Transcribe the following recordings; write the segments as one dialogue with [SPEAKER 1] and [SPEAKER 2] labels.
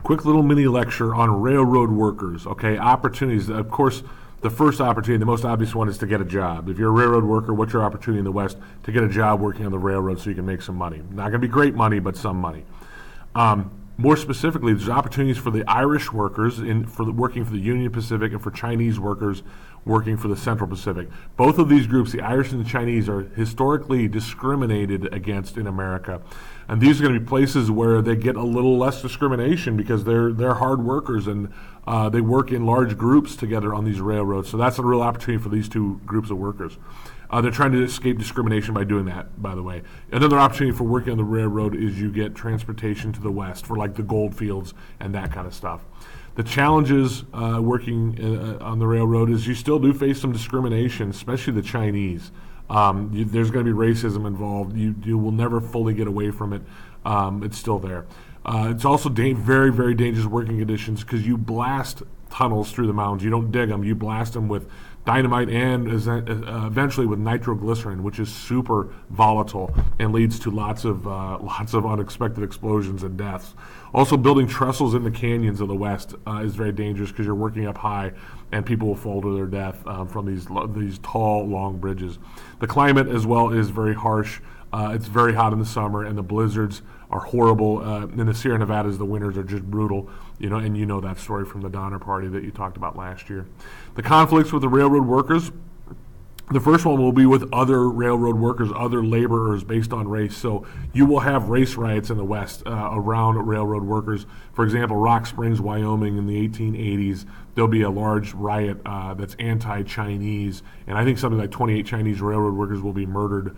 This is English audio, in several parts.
[SPEAKER 1] quick little mini lecture on railroad workers. Okay, opportunities. Of course, the first opportunity, the most obvious one, is to get a job. If you're a railroad worker, what's your opportunity in the West? To get a job working on the railroad so you can make some money. Not going to be great money, but some money. More specifically, there's opportunities for the Irish workers working for the Union Pacific and for Chinese workers working for the Central Pacific. Both of these groups, the Irish and the Chinese, are historically discriminated against in America. And these are going to be places where they get a little less discrimination because they're hard workers and they work in large groups together on these railroads. So that's a real opportunity for these two groups of workers. They're trying to escape discrimination by doing that, by the way. Another opportunity for working on the railroad is you get transportation to the West for like the gold fields and that kind of stuff. The challenges working on the railroad is you still do face some discrimination, especially the Chinese. There's going to be racism involved. You will never fully get away from it. It's still there. It's also very, very dangerous working conditions because you blast tunnels through the mountains. You don't dig them. You blast them with dynamite and eventually with nitroglycerin, which is super volatile and leads to lots of unexpected explosions and deaths. Also, building trestles in the canyons of the West is very dangerous because you're working up high and people will fall to their death from these tall, long bridges. The climate as well is very harsh. It's very hot in the summer, and the blizzards are horrible. In the Sierra Nevadas, the winters are just brutal, and you know that story from the Donner Party that you talked about last year. The conflicts with the railroad workers, the first one will be with other railroad workers, other laborers based on race. So you will have race riots in the West around railroad workers. For example, Rock Springs, Wyoming in the 1880s, there'll be a large riot that's anti-Chinese, and I think something like 28 Chinese railroad workers will be murdered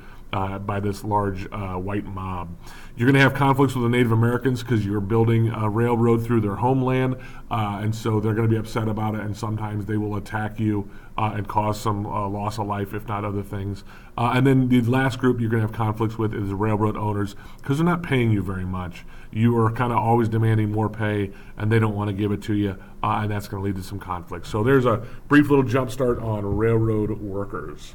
[SPEAKER 1] by this large white mob. You're going to have conflicts with the Native Americans because you're building a railroad through their homeland, and so they're going to be upset about it, and sometimes they will attack you and cause some loss of life, if not other things. And then the last group you're going to have conflicts with is the railroad owners because they're not paying you very much. You are kind of always demanding more pay, and they don't want to give it to you, and that's going to lead to some conflict. So there's a brief little jump start on railroad workers.